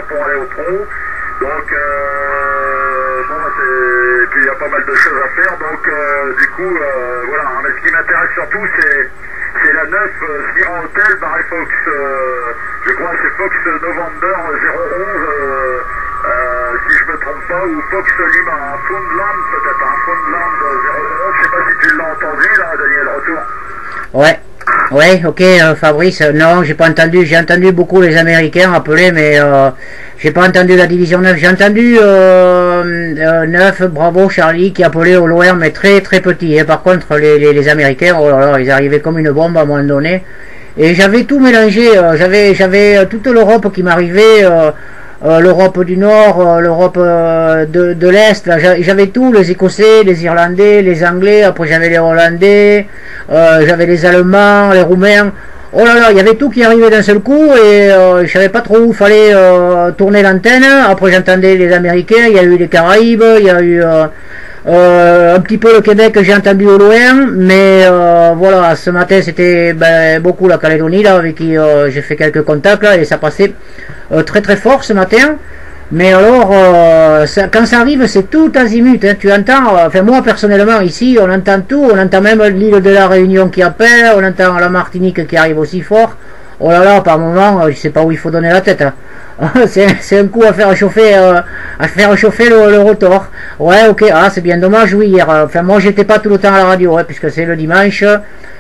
pour aller au pro. Donc, bon, et puis il y a pas mal de choses à faire. Donc, du coup, voilà. Mais ce qui m'intéresse surtout, c'est la 9 Sierra Hotel, Barry Fox, je crois que c'est Fox November 011, si je me trompe pas, ou Fox Lima, un Foundland peut-être, un Foundland 011, je sais pas si tu l'as entendu là, Daniel, retour. Ouais. Ouais, ok, Fabrice, non, j'ai pas entendu, j'ai entendu beaucoup les Américains appeler, mais j'ai pas entendu la division 9, j'ai entendu 9, bravo Charlie, qui appelait au loin, mais très très petit, et par contre les Américains, oh là là, ils arrivaient comme une bombe à un moment donné, et j'avais tout mélangé, j'avais toute l'Europe qui m'arrivait, l'Europe du Nord, l'Europe de l'Est, j'avais tout, les Écossais, les Irlandais, les Anglais, après j'avais les Hollandais, j'avais les Allemands, les Roumains, oh là là, il y avait tout qui arrivait d'un seul coup, et je savais pas trop où il fallait tourner l'antenne. Après j'entendais les Américains, il y a eu les Caraïbes, il y a eu un petit peu le Québec que j'ai entendu au loin, mais voilà, ce matin c'était beaucoup la Calédonie, là, avec qui j'ai fait quelques contacts, là, et ça passait très très fort ce matin. Mais alors, quand ça arrive, c'est tout azimut, hein, tu entends, enfin moi personnellement ici, on entend tout, on entend même l'île de la Réunion qui appelle, on entend la Martinique qui arrive aussi fort. Oh là là, par moment, je sais pas où il faut donner la tête, hein. C'est un coup à faire chauffer le rotor. Ouais, ok, ah c'est bien dommage, oui, hier, enfin moi j'étais pas tout le temps à la radio, hein, puisque c'est le dimanche,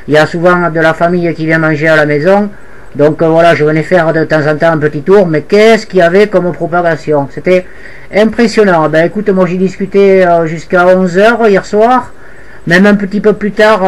il y a souvent de la famille qui vient manger à la maison. Donc voilà, je venais faire de temps en temps un petit tour, mais qu'est-ce qu'il y avait comme propagation? C'était impressionnant. Ben écoute, moi j'ai discuté jusqu'à 11 h hier soir, même un petit peu plus tard,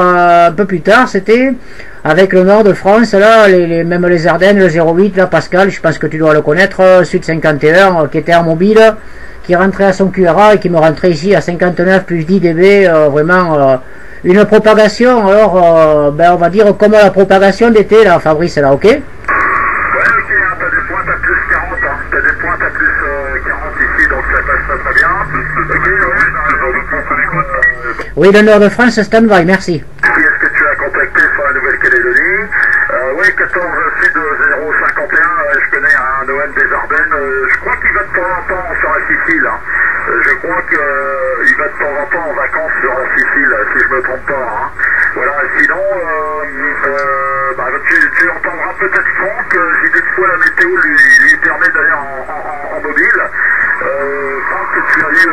c'était avec le nord de France, là, même les Ardennes, le 08, là, Pascal, je pense que tu dois le connaître, Sud 51, qui était en mobile, qui rentrait à son QRA et qui me rentrait ici à 59 plus 10 dB, vraiment... une propagation, alors, ben on va dire comme la propagation d'été, là, Fabrice, là, ok? Ouais, ok, hein, t'as des pointes à plus 40, hein, t'as des pointes à plus 40 ici, donc ça passe très très bien. Ok, ouais, dans le nord de France, on écoute. Oui, le nord de France, stand-by, merci. Qui est-ce que tu as contacté sur la Nouvelle-Calédonie? Oui, 14 Sud 051, je connais un Noël des Ardennes, je crois qu'il va de temps en temps sur la Sicile, hein. Je crois qu'il va de temps en temps en vacances sur la Sicile, si je me trompe pas, hein. Voilà, sinon, tu entendras peut-être Franck, j'ai dit fois la météo lui permet d'aller en mobile. Franck, que tu as eu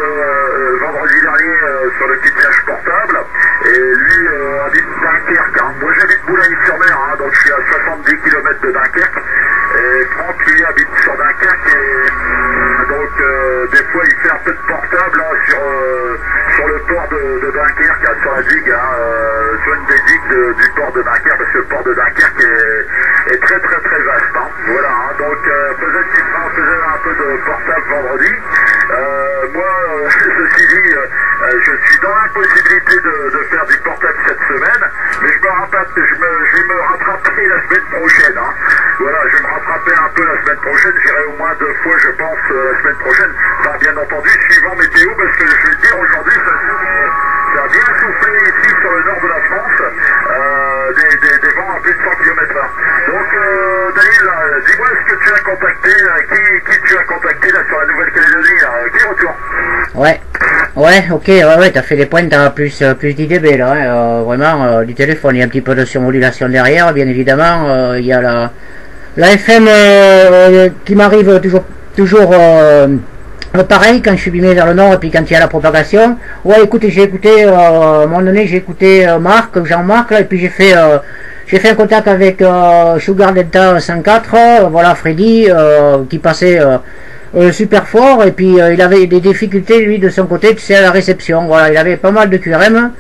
vendredi dernier sur le petit piège portable, et lui habite Dunkerque, hein. Moi j'habite Boulogne-sur-Mer, hein, donc je suis à 70 km de Dunkerque, et Franck lui habite sur Dunkerque, et donc des fois il fait un peu de portable là, sur le port de Dunkerque, hein, sur la digue, hein, sur une des digues du port de Dunkerque, parce que le port de Dunkerque est très très très vaste, hein. Voilà, hein, donc peut-être qu'il faisait un peu de portable vendredi. Moi, ceci dit, je suis dans l'impossibilité de faire du portable cette semaine, mais je vais me rattraper la semaine prochaine, hein. Voilà, je vais me rattraper un peu la semaine prochaine, j'irai au moins 2 fois je pense la semaine prochaine, enfin bien entendu suivant météo, parce que je vais dire aujourd'hui ça a bien soufflé ici sur le nord de la France, des vents à plus de 100 km/h. Donc Daniel, dis-moi ce que tu as contacté, qui tu as contacté là sur la Nouvelle-Calédonie, qui retourne? Ouais, ok, ouais, t'as fait des pointes à plus 10 dB là, hein, vraiment, du téléphone, il y a un petit peu de surmodulation derrière, bien évidemment, il y a la FM qui m'arrive toujours pareil quand je suis bimé vers le nord et puis quand il y a la propagation. Ouais, écoute, j'ai écouté, à un moment donné, j'ai écouté Jean-Marc, là, et puis j'ai fait un contact avec Sugar Delta 104, voilà, Freddy, qui passait super fort, et puis il avait des difficultés, lui, de son côté, tu sais, à la réception, voilà, il avait pas mal de QRM.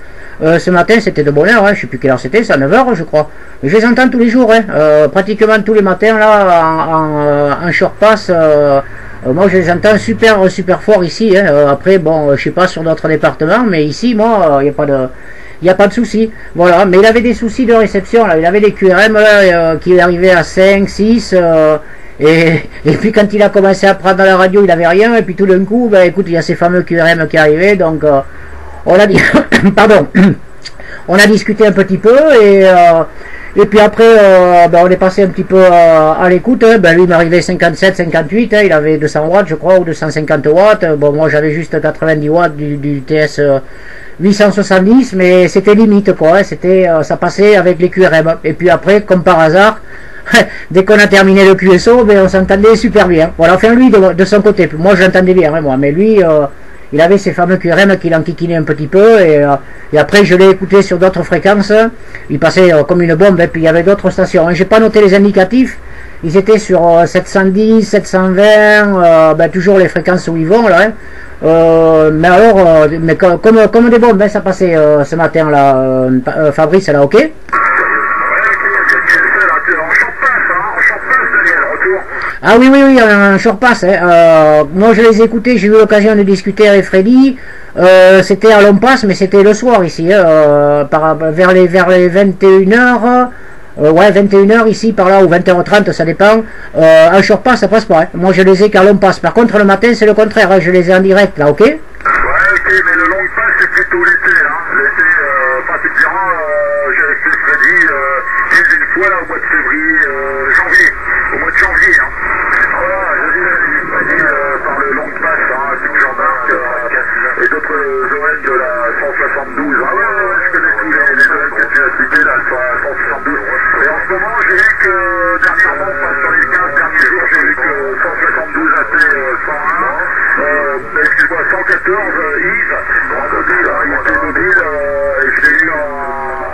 Ce matin c'était de bonne heure, hein, je sais plus quelle heure c'était, c'est à 9 h je crois. Mais je les entends tous les jours, hein, pratiquement tous les matins là, en short pass. Moi je les entends super fort ici, hein. Après bon, je sais pas sur d'autres départements, mais ici moi il n'y a pas de souci. Voilà, mais il avait des soucis de réception là, il avait des QRM là, qui arrivaient à 5, 6. Et puis quand il a commencé à prendre la radio, il avait rien, et puis tout d'un coup, ben écoute, il y a ces fameux QRM qui arrivaient, donc on a dit, pardon, on a discuté un petit peu et puis après ben, on est passé un petit peu à l'écoute. Hein. Ben, lui il m'arrivait 57, 58, hein, il avait 200 watts je crois ou 250 watts. Bon moi j'avais juste 90 watts du TS 870, mais c'était limite quoi. Hein. C'était ça passait avec les QRM. Et puis après comme par hasard. Dès qu'on a terminé le QSO, ben, on s'entendait super bien. Voilà, enfin lui de son côté, moi j'entendais bien, hein, moi, mais lui, il avait ces fameux QRM qu'il enquiquinait un petit peu, et après je l'ai écouté sur d'autres fréquences, il passait comme une bombe, et puis il y avait d'autres stations. Hein. J'ai pas noté les indicatifs, ils étaient sur 710, 720, ben, toujours les fréquences où ils vont là. Hein. Mais alors, mais comme des bombes, hein, ça passait ce matin là, Fabrice, là, ok? Ah oui, oui, oui, un short pass. Hein. Moi, je les ai écoutés, j'ai eu l'occasion de discuter avec Freddy. C'était à long pass, mais c'était le soir ici, hein, vers les 21h. Ouais, 21h ici, par là, ou 20h30, ça dépend. Un short pass, ça passe pas. Hein. Moi, je les ai qu'à long pass. Par contre, le matin, c'est le contraire. Hein. Je les ai en direct, là, ok? Ouais, ok, mais le long pass, c'est plutôt l'été. Hein. L'été, enfin, tu me diras, j'avais fait Freddy une fois, là, au mois de février, janvier. Au mois de janvier, hein. Voilà, je dis par le long pass, hein, avec Jean-Marc et d'autres OM de la 172. Ah ouais, je connais tous les OM que tu as cités, là, sur la 172. Et en ce moment, j'ai vu que dernièrement, enfin, sur les 15 derniers jours, j'ai vu que 172 AT 101, excuse-moi, 114 Yves, en mobile, hein, il était mobile, et je l'ai eu en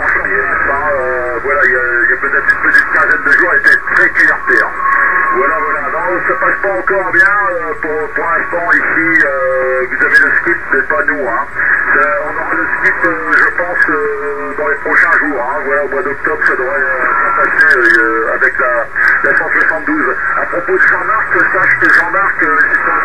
janvier. Enfin, voilà, il y a peut-être une petite quinzaine de jours, elle était très QRT. Hein. Voilà, voilà. Non, ça passe pas encore bien pour l'instant ici. Vous avez le skip, mais pas nous. Hein. On aura le skip, je pense, dans les prochains jours. Hein. Voilà, au mois d'octobre, ça devrait passer avec la 172. À propos de Jean-Marc, sache que Jean-Marc, c'est un